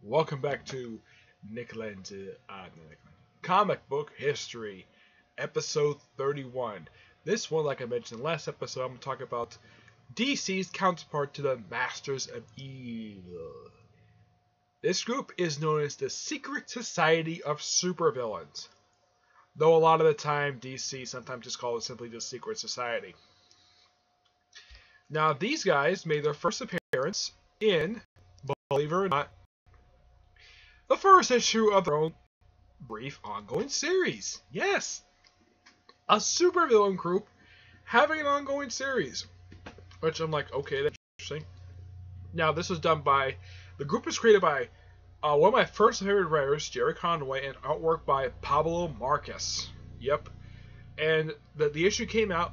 Welcome back to Nickland's Comic Book History, episode 31. This one, like I mentioned in the last episode, I'm going to talk about DC's counterpart to the Masters of Evil. This group is known as the Secret Society of Supervillains, though a lot of the time DC sometimes just calls it simply the Secret Society. Now, these guys made their first appearance in, believe it or not, the first issue of their own brief ongoing series. Yes! A supervillain group having an ongoing series. Which I'm like, okay, that's interesting. Now, this was done by... The group was created by one of my first favorite writers, Jerry Conway, and artwork by Pablo Marquez. Yep. And the issue came out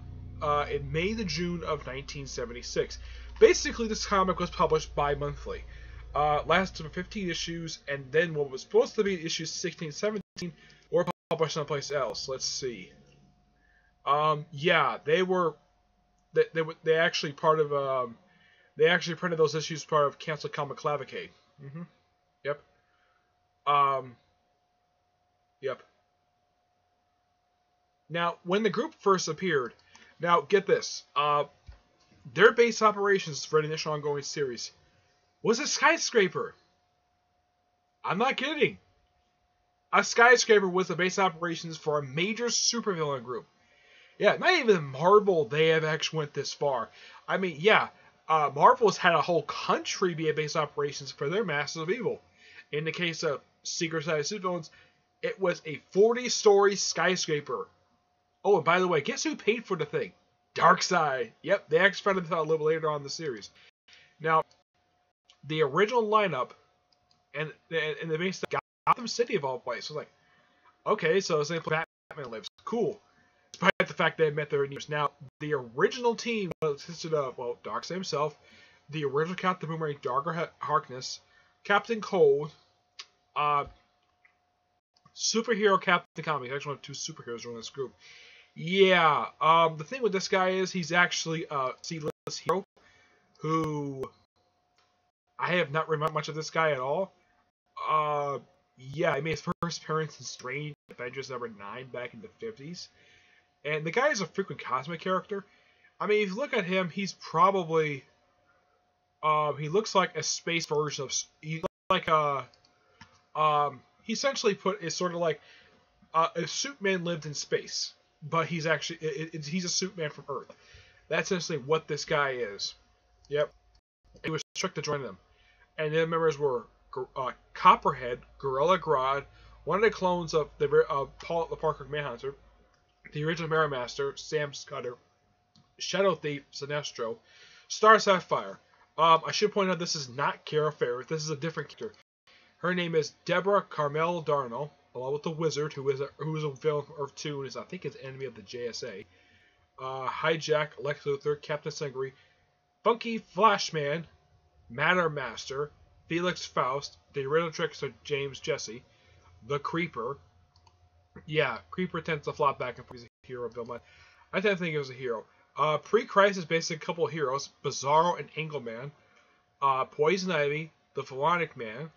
in May to June of 1976. Basically, this comic was published bi-monthly. Lasted for 15 issues, and then what was supposed to be issues 16, 17 were published someplace else. Let's see. Yeah, they actually part of they actually printed those issues part of Cancel Comic Cavalcade. Yep. Yep. Now, when the group first appeared, now get this, their base operations for the initial ongoing series was a skyscraper. I'm not kidding. A skyscraper was the base operations for a major supervillain group. Yeah, not even Marvel, they have actually went this far. I mean, yeah, Marvel's had a whole country be a base operations for their Masters of Evil. In the case of Secret Society of Supervillains, it was a 40-story skyscraper. Oh, and by the way, guess who paid for the thing? Darkseid. Yep, they actually found it out a little later on in the series. Now, the original lineup and the base of Gotham City of all places was like, okay, so it's place Batman lives. Cool. Despite the fact they had met their years. Now, the original team consisted of, well, Darkseid himself, the original Captain Boomerang, Darker Harkness, Captain Cold, superhero Captain Comics. Actually, one of two superheroes in this group. Yeah, the thing with this guy is he's actually a C-list hero who... I have not remembered much of this guy at all. Yeah, he made his first appearance in Strange Adventures number 9 back in the 50s. And the guy is a frequent cosmic character. I mean, if you look at him, he's probably... he looks like a space version of... He essentially is sort of like... if Superman lived in space. But he's actually... he's a Superman from Earth. That's essentially what this guy is. Yep. He was tricked to join them. And the members were Copperhead, Gorilla Grodd, one of the clones of Paul the Parker Manhunter, the original Mirror Master, Sam Scudder, Shadow Thief, Sinestro, Star Sapphire. I should point out this is not Kara Ferris. This is a different character. Her name is Deborah Carmel Darnell, along with the Wizard, who is a villain from Earth 2 and is, I think, an enemy of the JSA. Hijack, Lex Luthor, Captain Sengri, Funky Flashman, Matter Master, Felix Faust, the original trickster James Jesse, the Creeper. Yeah, Creeper tends to flop back and forth as a hero villain. I tend to think he was a hero. Pre-Crisis, basically a couple of heroes, Bizarro and Angleman, Poison Ivy, the Philonic Man,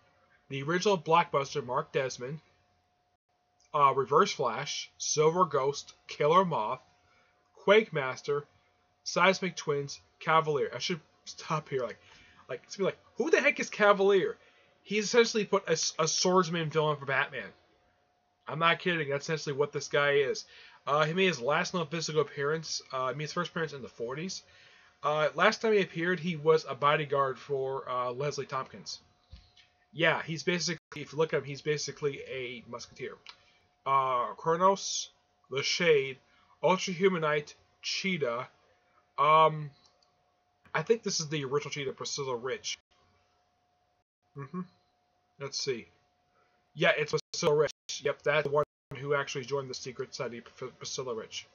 the original Blockbuster Mark Desmond, Reverse Flash, Silver Ghost, Killer Moth, Quake Master, Seismic Twins, Cavalier. I should stop here. It's be like, who the heck is Cavalier? He's essentially put a swordsman villain for Batman. I'm not kidding. That's essentially what this guy is. He made his last known physical appearance. He made his first appearance in the 40s. Last time he appeared, he was a bodyguard for Leslie Tompkins. Yeah, he's basically, if you look at him, he's basically a musketeer. Kronos, the Shade, Ultra Humanite, Cheetah. I think this is the original Cheetah, Priscilla Rich. Let's see. Yeah, it's Priscilla Rich. Yep, that's the one who actually joined the Secret Society, Priscilla Rich.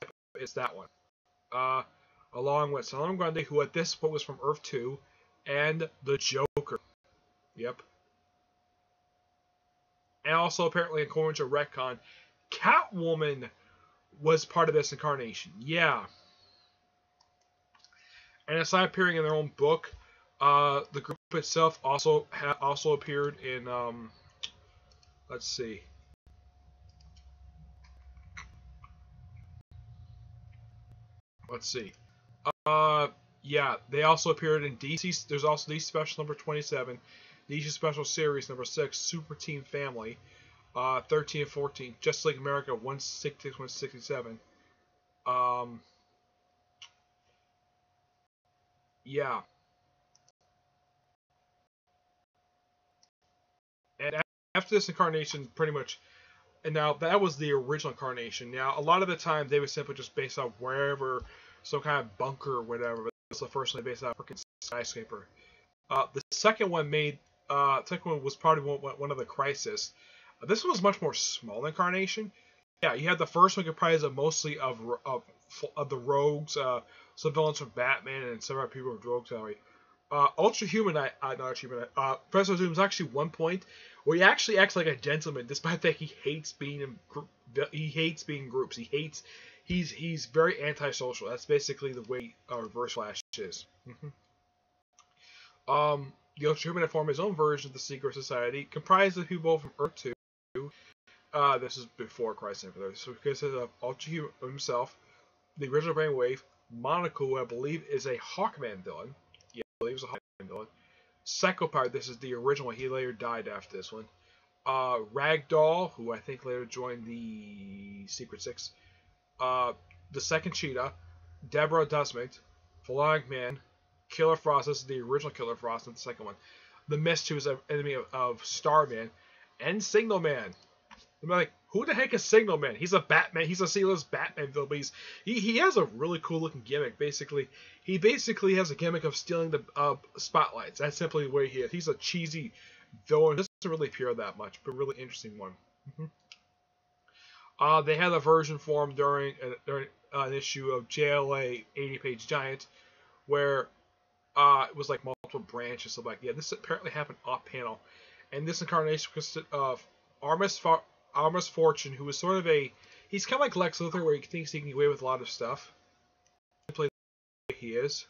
Yep, it's that one. Along with Solomon Grundy, who at this point was from Earth 2, and the Joker. Yep. And also, apparently, according to Retcon, Catwoman was part of this incarnation. Yeah. And aside appearing in their own book, The group itself also appeared in let's see. Let's see. Uh, yeah, they also appeared in DC. There's also DC Special number 27, DC Special Series number 6, Super Team Family, 13 and 14, Justice League America 166, 167. Um, yeah, and after this incarnation, pretty much. And now that was the original incarnation. Now a lot of the time they would simply just base out wherever, some kind of bunker or whatever. But this is the first one they based out freaking skyscraper. The second one was probably one of the Crisis. This one was much more small incarnation. Yeah, you had the first one comprised of mostly of the Rogues, some villains from Batman, and several people from Rogue Gallery. Ultra Human, not Ultra Human. Professor Zoom's actually one point where he actually acts like a gentleman, despite that he hates being in groups. He's very antisocial. That's basically the way Reverse Flash is. The Ultra Human formed his own version of the Secret Society, comprised of people from Earth 2. This is before Crisis Infinite. So because of Ultra Human himself, the original Brainwave, Monaco, who I believe is a Hawkman villain. Yeah, I believe he was a Hawkman villain. Psychopowder, this is the original. He later died after this one. Ragdoll, who I think later joined the Secret Six. The second Cheetah. Deborah Desmond. Flag Man. Killer Frost, this is the original Killer Frost, not the second one. The Mist, who is an enemy of Starman. And Signal Man. I'm like, who the heck is Signal Man? He's a Batman. He's a C-list Batman villain, but he has a really cool looking gimmick. He basically has a gimmick of stealing the spotlights. That's simply the way he is. He's a cheesy villain. Doesn't really appear that much, but really interesting one. They had a version formed during an issue of JLA 80-page Giant, where it was like multiple branches. So like, yeah, this apparently happened off panel, and this incarnation consisted of Armus Fortune, who is sort of he's kind of like Lex Luthor, where he thinks he can get away with a lot of stuff. He is.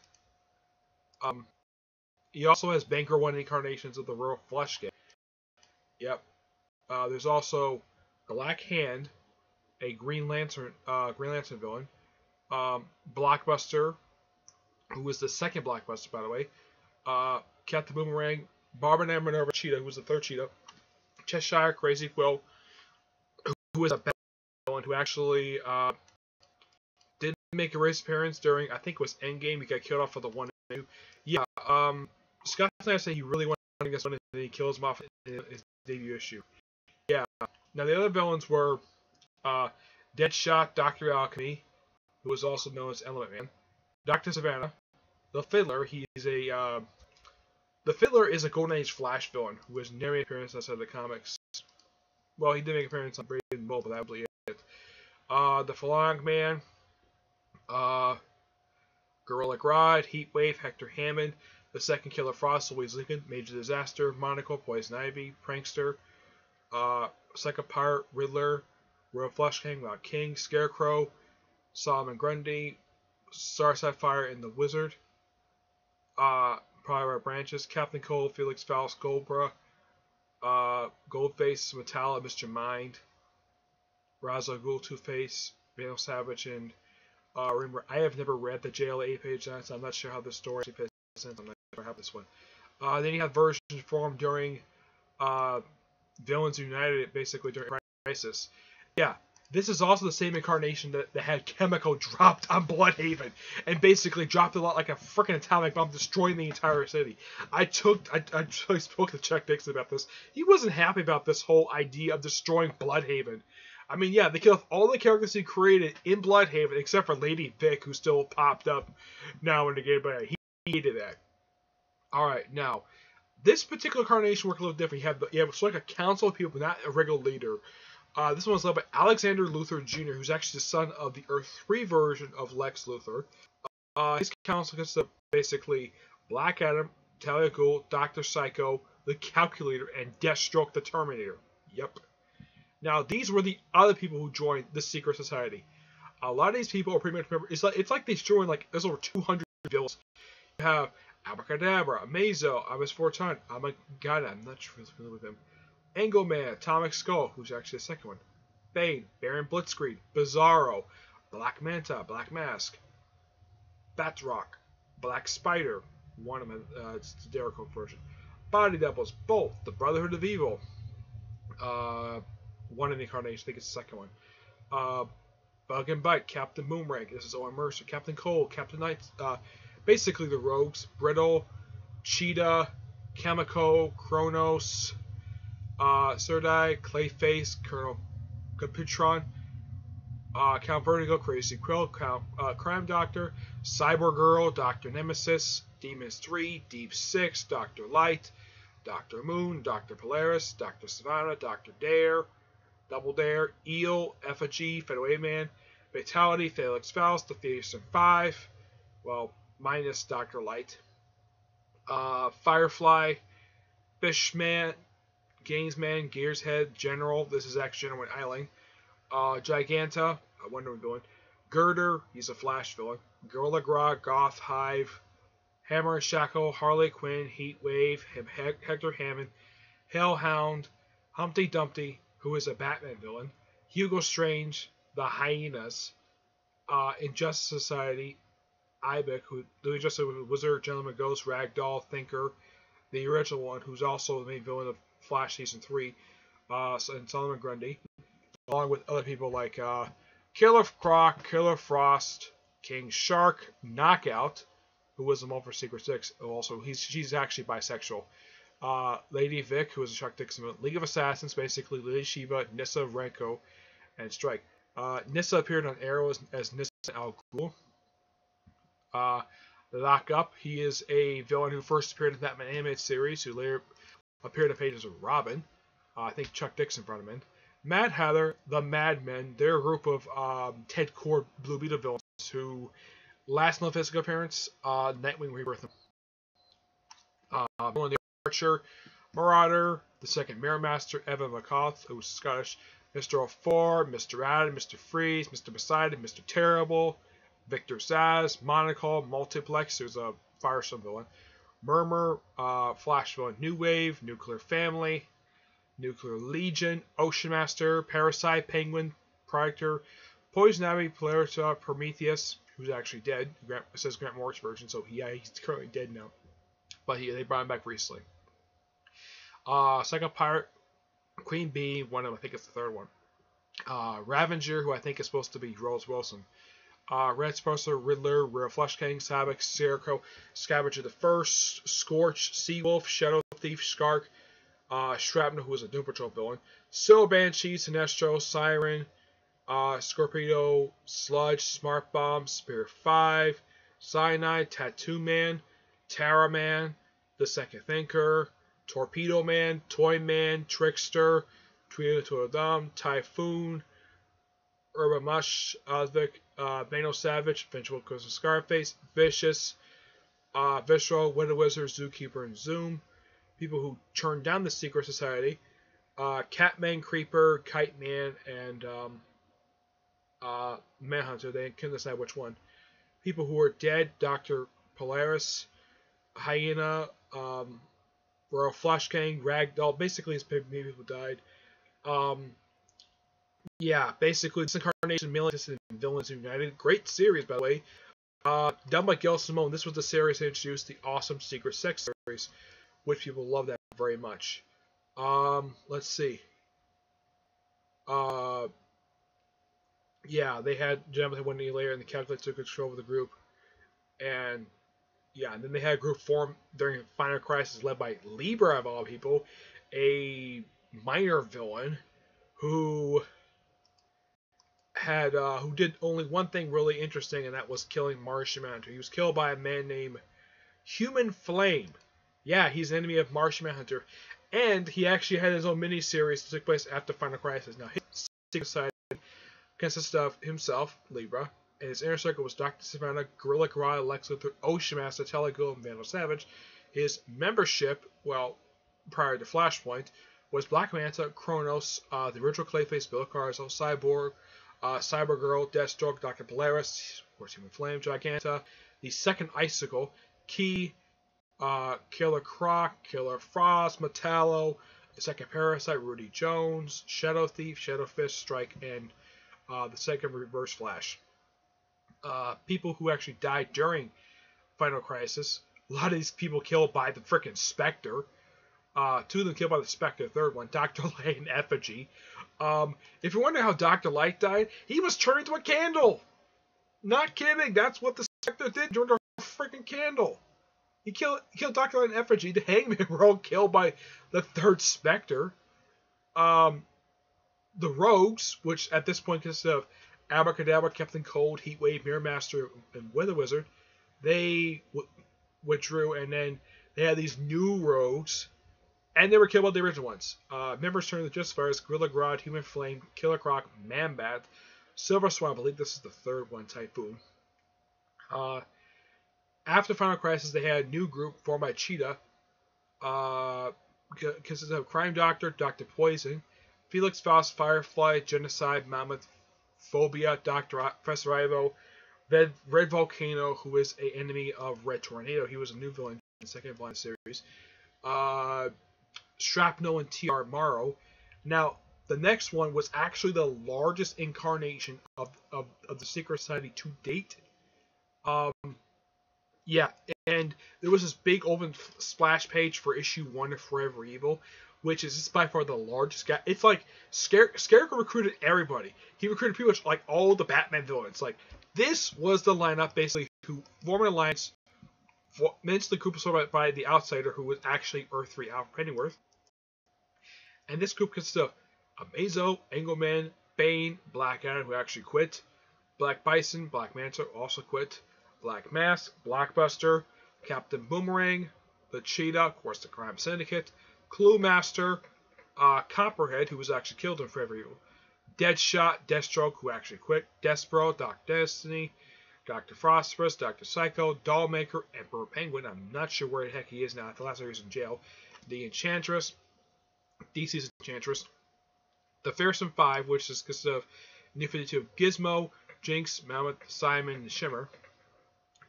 He also has Banker 1 incarnations of the Royal Flush game. Yep. There's also Black Hand, a Green Lantern villain. Blockbuster, who was the second Blockbuster, by the way. Captain Boomerang, Barbara Ann Minerva Cheetah, who was the third Cheetah. Cheshire Crazy Quill, who was a villain who actually didn't make a race appearance during, I think it was Endgame. He got killed off for the 1-2. Yeah, Scott Snyder said he really wanted to get this one, and then he kills him off in his debut issue. Yeah. Now the other villains were Deadshot, Dr. Alchemy, who was also known as Element Man, Dr. Savannah, the Fiddler. The Fiddler is a Golden Age Flash villain who has never made an appearance outside of the comics. Well, he did make an appearance on Brave and Bold, but that was it. The Phalanx Man, Gorilla Grodd, Heatwave, Hector Hammond, the second Killer Frost, Louise Lincoln, Major Disaster, Monaco, Poison Ivy, Prankster, Psycho Pirate, Riddler, Royal Flush King, Scarecrow, Solomon Grundy, Star Sapphire, and the Wizard. Private Branches, Captain Cold, Felix Faust, Cobra, Goldface, Metallic, Mr. Mind, Ra's al Ghul, Two-Face, Vandal Savage, and remember, I have never read the JLA 8-page so I'm not sure how the story fits in. I'm not sure how this one. Then you have versions formed during Villains United, basically during Crisis. Yeah, this is also the same incarnation that had Chemical dropped on Bloodhaven, and basically dropped a lot like a freaking atomic bomb, destroying the entire city. I spoke to Chuck Dixon about this. He wasn't happy about this whole idea of destroying Bloodhaven. I mean, yeah, they killed all the characters he created in Bloodhaven, except for Lady Vic, who still popped up now and again, but he hated that. Alright, now, this particular incarnation worked a little different. You have like a council of people, not a regular leader. This one was led by Alexander Luthor Jr., who's actually the son of the Earth 3 version of Lex Luthor. His council consists of basically Black Adam, Talia Ghul, Dr. Psycho, the Calculator, and Deathstroke the Terminator. Yep. Now, these were the other people who joined the Secret Society. A lot of these people are pretty much, it's like they joined, like, there's over 200 villains. You have Abracadabra, Mazo, Abbas Fortun, God, I'm not sure who's familiar with him. Angleman, Atomic Skull, who's actually the second one. Bane, Baron Blitzkrieg, Bizarro, Black Manta, Black Mask, Batroc, Black Spider, one of them, it's the Jericho version. Body Doubles, Bolt, the Brotherhood of Evil, one in the incarnation, I think it's the second one. Bug and Bite, Captain Boomerang, this is Owen Mercer, Captain Cold, Captain Knight, basically the rogues, Brittle, Cheetah, Kamiko, Kronos, Serdai, Clayface, Colonel Capitron, Count Vertigo, Crazy Quill, Crime Doctor, Cyber Girl, Dr. Nemesis, Demons 3, Deep 6, Dr. Light, Dr. Moon, Dr. Polaris, Dr. Savannah, Dr. Dare, Double Dare, Eel, Effigy, Fedaway Man, Fatality, Felix Faust, the Fearsome 5, well, minus Dr. Light, Firefly, Fishman, Gainsman, Gears Head, General, this is actually General Eiling, Giganta, a Wonder Woman villain, Girder, he's a Flash villain, Gorilla Grodd, Goth, Hive, Hammer and Shackle, Harley Quinn, Heatwave, Hector Hammond, Hellhound, Humpty Dumpty, who is a Batman villain, Hugo Strange, the Hyenas, Injustice Society, Ibeck, who just a Wizard, Gentleman Ghost, Ragdoll, Thinker, the original one, who's also the main villain of Flash Season 3, and Solomon Grundy, along with other people like Killer Croc, Killer Frost, King Shark, Knockout, who was the one for Secret Six. Also, she's actually bisexual. Lady Vic, who was a Chuck Dixon. League of Assassins, basically Lady Shiva, Nissa, Renko, and Strike. Nissa appeared on Arrow as Nissa Al Ghul. Lock Up, he is a villain who first appeared in the Batman animated series, who later appeared in pages of Robin. I think Chuck Dixon brought him in. Mad Hatter, the Madmen, they're a group of Ted Kord Blue Beetle villains who last no physical appearance, Nightwing Rebirth. The Archer, Marauder, the second Mirror Master, Evan McCoth, who's Scottish, Mr. 04, Mr. Adam, Mr. Freeze, Mr. Poseidon, Mr. Terrible, Victor Zsasz, Monocle, Multiplex, who's a Firestorm villain, Murmur, Flash villain, New Wave, Nuclear Family, Nuclear Legion, Ocean Master, Parasite, Penguin, Predator, Poison Ivy, Polarita, Prometheus, who's actually dead. It says Grant Morris version, so he's currently dead now. But they brought him back recently. Second Pirate, Queen Bee, one of them, I think it's the third one. Ravager, who I think is supposed to be Rose Wilson. Red Spencer, Riddler, Rare Flesh King, Sabek, Scarecrow, Scavenger the First, Scorch, Seawolf, Shadow Thief, Skark, Shrapnel, who is a Doom Patrol villain, Silver Banshee, Sinestro, Siren, Scorpido, Sludge, Smart Bomb, Spirit 5, Cyanide, Tattoo Man, Terra Man, the Second Thinker, Torpedo Man, Toy Man, Trickster, Tweedledum, Typhoon, Urban Mush, Osvic, Bano Savage, Vengeful Curse of Scarface, Vicious, Visceral, Widow Wizard, Zookeeper, and Zoom. People who turned down the Secret Society, Catman, Creeper, Kite Man, and Manhunter. They couldn't decide which one. People who are dead, Dr. Polaris, Hyena, Royal Flush King, Ragdoll. Basically, it's people who died. Yeah, basically, this incarnation, Militants and Villains United. Great series, by the way. Done by Gail Simone. This was the series that introduced the awesome Secret Six series, which people love that very much. Let's see. Yeah, they had Jonathan one day later, and the Calculator took control of the group. And yeah, and then they had a group formed during Final Crisis led by Libra, of all people, a minor villain who did only one thing really interesting, and that was killing Martian Manhunter. He was killed by a man named Human Flame. Yeah, he's an enemy of Martian Manhunter. And he actually had his own miniseries that took place after Final Crisis. Now, his secret side consists of himself, Libra, and his inner circle was Dr. Savannah, Gorilla Grodd, Lex Luthor, Ocean Master, Telegul, and Vandal Savage. His membership, well, prior to Flashpoint, was Black Manta, Kronos, the original Clayface, Bill Carzo, Cyborg, Cybergirl, Deathstroke, Dr. Polaris, of course Human Flame, Giganta, the second Icicle, Key, Killer Croc, Killer Frost, Metallo, the second Parasite, Rudy Jones, Shadow Thief, Shadow Fist, Strike, and the second Reverse Flash. People who actually died during Final Crisis. A lot of these people killed by the frickin' Spectre. Two of them killed by the Spectre. The third one, Dr. Light and Effigy. If you're wondering how Dr. Light died, he was turned into a candle. Not kidding. That's what the Spectre did during a freaking candle. He killed Dr. Light and Effigy. The Hangman were all killed by the third Spectre. The Rogues, which at this point consist of Abracadabra, Captain Cold, Heatwave, Mirror Master, and Weather Wizard, they withdrew, and then they had these new Rogues, and they were killed by the original ones. Members turned to Justifiers, Gorilla Grodd, Human Flame, Killer Croc, Man-Bat, Silver Swan, I believe this is the third one, Typhoon. After Final Crisis, they had a new group formed by Cheetah, consisting of Crime Doctor, Dr. Poison, Felix Faust, Firefly, Genocide, Mammoth, Phobia, Professor Ivo, Red Volcano, who is an enemy of Red Tornado. He was a new villain in the second Blind series. Shrapnel and T.R. Morrow. Now, the next one was actually the largest incarnation of the Secret Society to date. Yeah, and there was this big open splash page for issue 1 of Forever Evil, which is by far the largest guy. It's like Scarecrow recruited everybody. He recruited pretty much like all the Batman villains. Like, this was the lineup basically who formed an alliance, mentally group was by the Outsider, who was actually Earth 3 Alfred Pennyworth. And this group consists of Amazo, Engelman, Bane, Black Adam, who actually quit, Black Bison, Black Manta also quit, Black Mask, Blockbuster, Captain Boomerang, the Cheetah, of course the Crime Syndicate, Clue Master, Copperhead, who was actually killed in Forever Evil, Deadshot, Deathstroke, who actually quit, Despero, Dr. Destiny, Dr. Phosphorus, Dr. Psycho, Dollmaker, Emperor Penguin, I'm not sure where the heck he is now, the last time he was in jail, the Enchantress, DC's Enchantress, the Fearsome Five, which consists of New 52 Gizmo, Jinx, Mammoth, Simon, and Shimmer,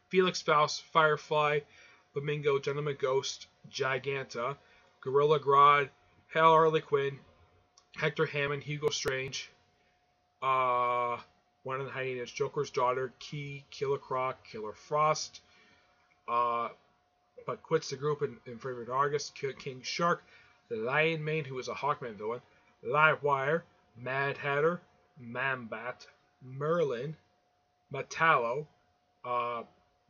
Felix Faust, Firefly, Flamingo, Gentleman Ghost, Giganta, Gorilla Grodd, Hal Harley Quinn, Hector Hammond, Hugo Strange, one of the Hyenas, Joker's Daughter, Key, Killer Croc, Killer Frost, but quits the group in favor of August, King Shark, the Lion Mane, who is a Hawkman villain, Livewire, Mad Hatter, Man-Bat, Merlin, Metallo,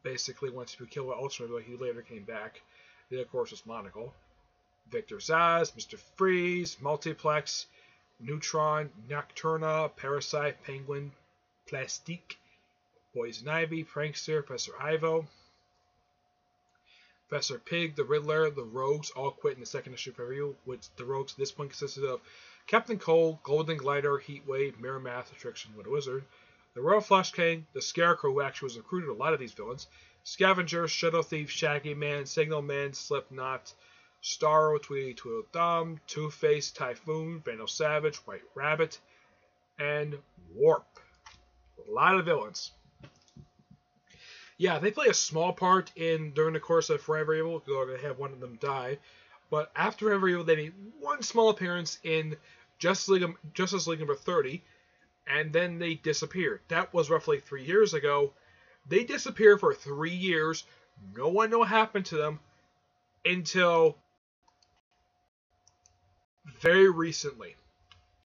basically once he was killed by Ultraman, he later came back. Then of course was Monocle, Victor Zsasz, Mr. Freeze, Multiplex, Neutron, Nocturna, Parasite, Penguin, Plastique, Poison Ivy, Prankster, Professor Ivo, Professor Pig, the Riddler, the Rogues all quit in the second issue of Review, which the Rogues at this point consisted of Captain Cold, Golden Glider, Heatwave, Mirror Master, Tricks, and Widow Wizard, the Royal Flush King, the Scarecrow, who actually was recruited a lot of these villains, Scavenger, Shadow Thief, Shaggy Man, Signal Man, Slipknot, Starro, Tweety Tweedledum, Two-Face, Typhoon, Vandal Savage, White Rabbit, and Warp. A lot of villains. Yeah, they play a small part during the course of Forever Evil, because they're going to have one of them die. But after Forever Evil, they made one small appearance in Justice League number 30, and then they disappeared. That was roughly 3 years ago. They disappeared for 3 years. No one knew what happened to them until very recently.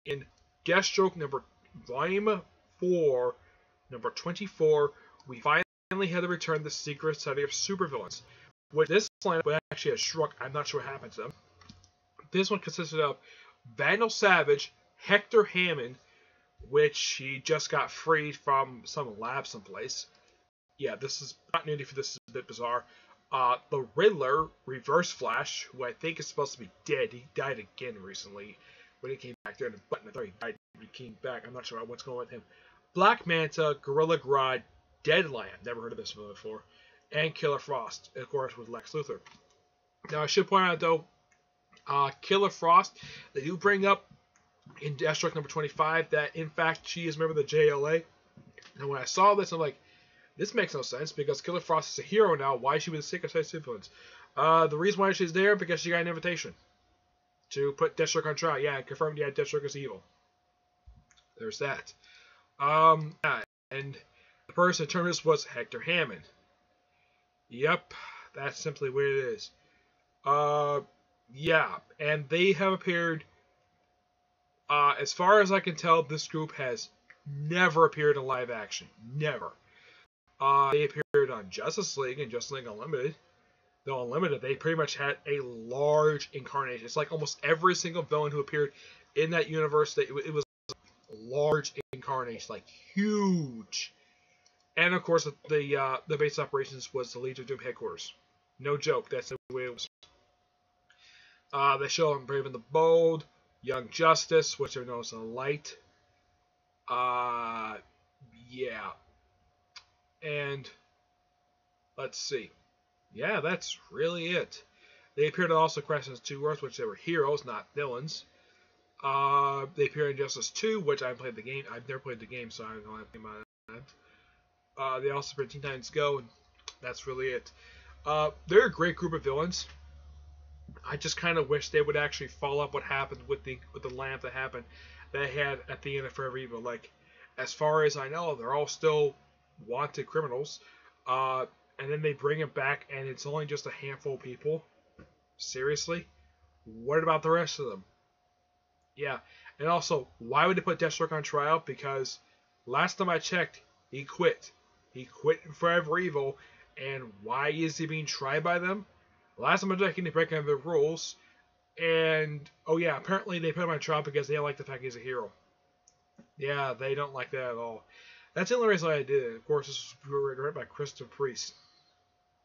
In Deathstroke Volume 4, number 24, we finally had to return the Secret Society of Supervillains. Which this lineup actually has shrunk. I'm not sure what happened to them. This one consisted of Vandal Savage, Hector Hammond, which he just got freed from some lab someplace. Yeah, this is continuity for this is a bit bizarre. The Riddler, Reverse Flash, who I think is supposed to be dead. He died again recently when he came back there. But I thought he died when he came back. I'm not sure what's going on with him. Black Manta, Gorilla Grodd, Deadlion. Never heard of this one before. And Killer Frost, of course, with Lex Luthor. Now, I should point out, though, Killer Frost, they do bring up in Deathstroke number 25 that, in fact, she is a member of the JLA. And when I saw this, I'm like, this makes no sense, because Killer Frost is a hero now. Why is she with the Secret Society of Villains? The reason why she's there because she got an invitation to put Deathstroke on trial. Yeah, confirmed. Yeah, Deathstroke is evil. There's that. Yeah, and the person determined this was Hector Hammond. Yep, that's simply what it is. Yeah, and they have appeared. As far as I can tell, this group has never appeared in live action. Never. They appeared on Justice League and Justice League Unlimited. Though Unlimited, they pretty much had a large incarnation. It's like almost every single villain who appeared in that universe, it was a large incarnation, like huge. And of course, the base operations was the Legion of Doom headquarters. No joke, that's the way it was. They show him Brave and the Bold, Young Justice, which are known as the Light. Yeah. And let's see. Yeah, that's really it. They appeared in also Crisis 2 Earth, which they were heroes, not villains. They appear in Justice 2, which I haven't played the game. I've never played the game, so I don't know anything about that. They also appeared in Teen Titans Go, and that's really it. They're a great group of villains. I just kind of wish they would actually follow up what happened with the lamp that happened that they had at the end of Forever Evil. Like, as far as I know, they're all still wanted criminals. And then they bring it back, and it's only just a handful of people. Seriously? What about the rest of them? Yeah. And also, why would they put Deathstroke on trial? Because last time I checked, he quit. He quit in Forever Evil. And why is he being tried by them? Last time I checked, he breaking the rules. And, oh yeah, apparently they put him on trial because they don't like the fact he's a hero. Yeah, they don't like that at all. That's the only reason I did it. Of course, this was written by Christopher Priest.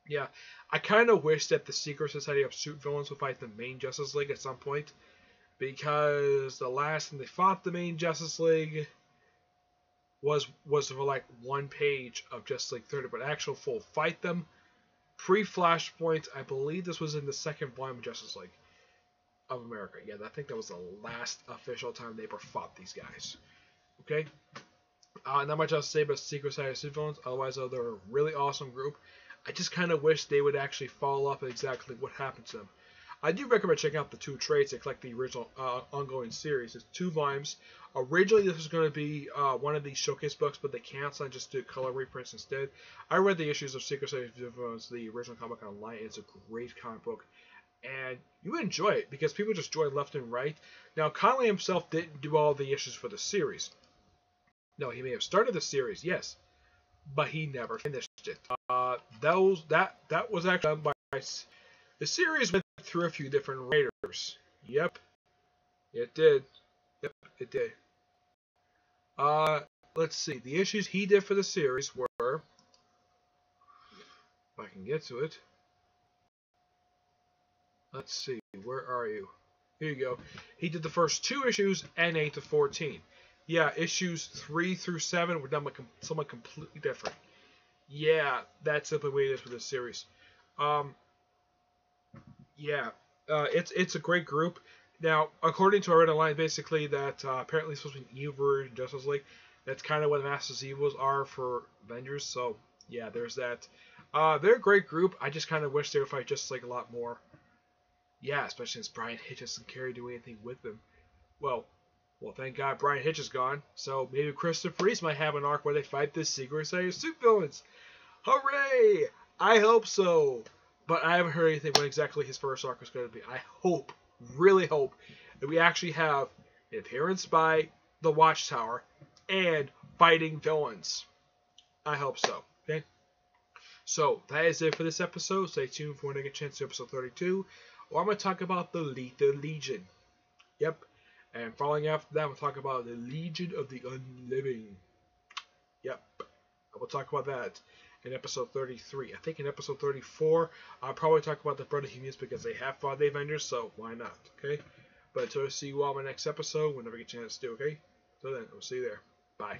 Yeah, I kind of wish that the Secret Society of Suit Villains would fight the main Justice League at some point, because the last time they fought the main Justice League was for like one page of Justice League 30, but actual full fight them pre-Flashpoint. I believe this was in the second volume of Justice League of America. Yeah, I think that was the last official time they ever fought these guys. Okay. Not much else to say about Secret Society of Suit Villains. Otherwise, they're a really awesome group. I just kind of wish they would actually follow up exactly what happened to them. I do recommend checking out the two trades that collect the original ongoing series. It's 2 volumes. Originally, this was going to be one of these showcase books, but they canceled and just did color reprints instead. I read the issues of Secret Society of Villains, the original comic online. It's a great comic book, and you enjoy it because people just join left and right. Now, Conley himself didn't do all the issues for the series. No, he may have started the series, yes, but he never finished it. That was actually done by the series went through a few different writers. Yep, it did. Yep, it did. Let's see. The issues he did for the series were, if I can get to it. Let's see. Where are you? Here you go. He did the first 2 issues and 8 to 14. Yeah, issues 3 through 7 were done by someone completely different. Yeah, that's simply the way it is with this series. Yeah, it's a great group. Now, according to our Reddit line, basically that apparently it's supposed to be an evil version of Justice League. That's kind of what the Masters of Evils are for Avengers. So yeah, there's that. They're a great group. I just kind of wish they would fight Justice League a lot more. Yeah, especially since Bryan Hitch doesn't care to do anything with them. Well, thank God Bryan Hitch is gone. So maybe Christopher Priest might have an arc where they fight this Secret Society of Suit Villains. Hooray! I hope so. But I haven't heard anything what exactly his first arc is going to be. I hope, really hope, that we actually have an appearance by the Watchtower and fighting villains. I hope so. Okay? So, that is it for this episode. Stay tuned for when I get a chance to episode 32. Or I'm going to talk about the Legion. Yep. And following after that, I'm going to talk about the Legion of the Unliving. Yep. I will talk about that in episode 33. I think in episode 34, I'll probably talk about the Brotherhumans because they have fought the Avengers, so why not? Okay? But until I see you all in my next episode, whenever I get a chance to do, okay? So then, we'll see you there. Bye.